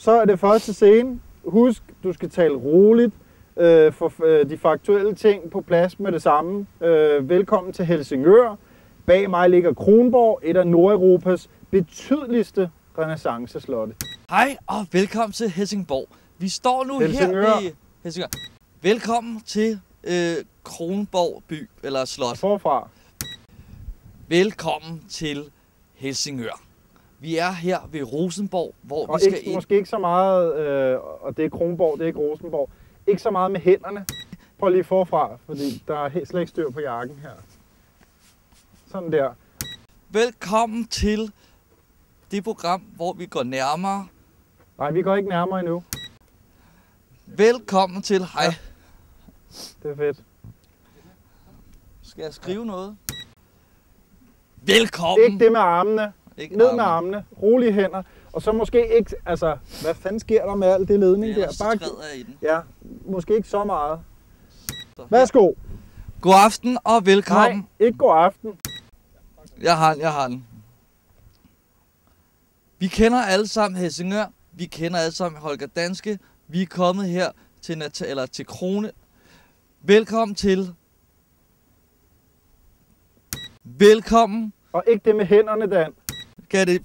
så er det første scene. Husk, du skal tale roligt. Få de faktuelle ting på plads med det samme. Velkommen til Helsingør. Bag mig ligger Kronborg, et af Nordeuropas betydeligste renæssanceslotte. Hej og velkommen til Helsingborg. Vi står nu Helsingør. her i Helsingør. Velkommen til Kronborg by, eller slot. Forfra. Velkommen til Helsingør. Vi er her ved Rosenborg, hvor Og vi skal ikke, ind. måske ikke så meget, og det er Kronborg, det er ikke Rosenborg. Ikke så meget med hænderne. Prøv lige forfra, fordi der er helt slet ikke styr på jakken her. Sådan der. Velkommen til det program, hvor vi går nærmere. Nej, vi går ikke nærmere endnu. Velkommen til. Hej. Ja. Det er fedt. Skal jeg skrive noget? Velkommen. Ikke det med armene. Ikke Ned med armene. Rolige hænder. Og så måske ikke, altså, hvad fanden sker der med alt det ledning der? Bare i den. Ja, måske ikke så meget. Så. Værsgo. God aften og velkommen. Nej, ikke god aften. Jeg har den. Vi kender alle sammen Helsingør. Vi kender alle sammen Holger Danske. Vi er kommet her til Krone. Velkommen til. Velkommen. Og ikke det med hænderne, Dan. Kan det?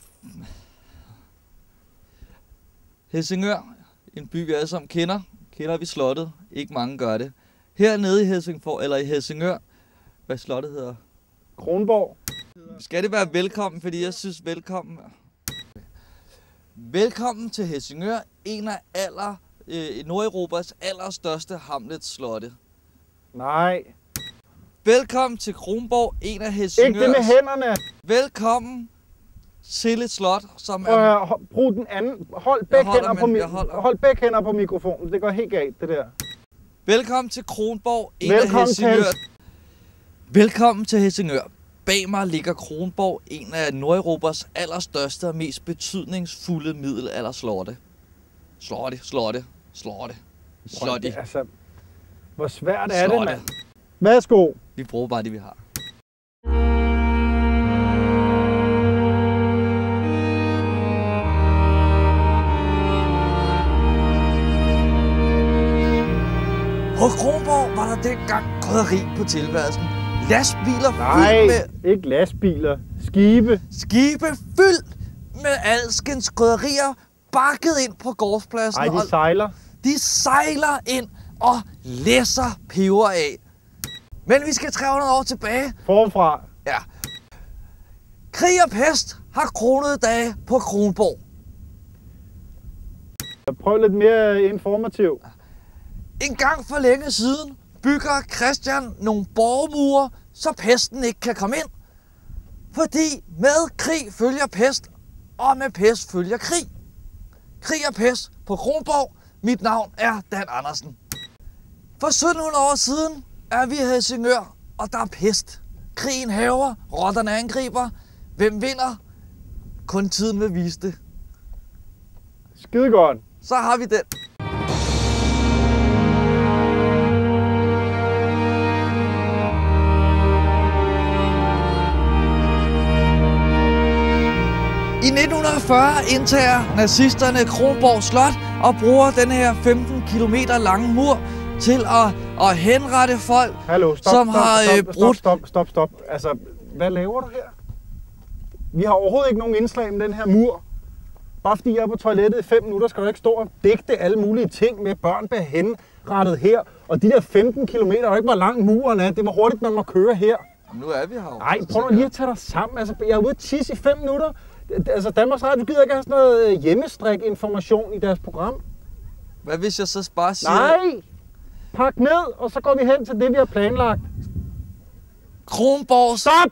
Helsingør, en by vi alle sammen kender. Kender vi slottet? Ikke mange gør det. Hernede i Helsingborg, eller i Helsingør, hvad slottet hedder? Kronborg. Skal det være velkommen, fordi jeg synes velkommen. Velkommen til Helsingør, en af Nordeuropas allerstørste hamletslotte. Nej. Velkommen til Kronborg, en af Helsingørs. Ikke det med hænderne. Velkommen til et slot, som er. Brug den anden. Hold begge hænder på mikrofonen. Det går helt galt, det der. Velkommen til Kronborg, en af Helsingør. Velkommen til Helsingør. Bag mig ligger Kronborg, en af Nordeuropas allerstørste og mest betydningsfulde middelalderslotte. Slotte. Altså, hvor svært er det, mand? Værsgo. Vi bruger bare det, vi har. På Kronborg var der dengang krydderi på tilværelsen. Lastbiler fyldt med... ikke lastbiler. Skibe. Skibe fyldt med alskens krydderier, bakket ind på gårdspladsen. Nej, de sejler. De sejler ind og læsser peber af. Men vi skal 300 år tilbage. Forfra. Ja. Krig og pest har kronede dage på Kronborg. Prøv lidt mere informativ. En gang for længe siden bygger Christian nogle borgmure, så pesten ikke kan komme ind. Fordi med krig følger pest, og med pest følger krig. Krig og pest på Kronborg. Mit navn er Dan Andersen. For 1700 år siden er vi i Helsingør, og der er pest. Krigen hærger, rotterne angriber. Hvem vinder? Kun tiden vil vise det. Skidegodt. Så har vi den. I 1940 indtager nazisterne Kronborg Slot og bruger den her 15 km lange mur til at henrette folk, Stop. Altså, hvad laver du her? Vi har overhovedet ikke nogen indslag med den her mur. Bare fordi jeg er på toilettet i 5 minutter, skal du ikke stå og digte alle mulige ting med børn bliver henrettet her. Og de der 15 km er jo ikke, hvor lang muren er. Det var hurtigt, man må køre her. Nu er vi her. Nej, prøv nu lige at tage dig sammen. Altså, jeg er ude at tisse i 5 minutter. Altså, Danmarks Radio, du gider ikke have sådan noget hjemmestrik-information i deres program. Hvad hvis jeg så bare siger... Nej! Pak ned, og så går vi hen til det, vi har planlagt. Kronborg... Stop!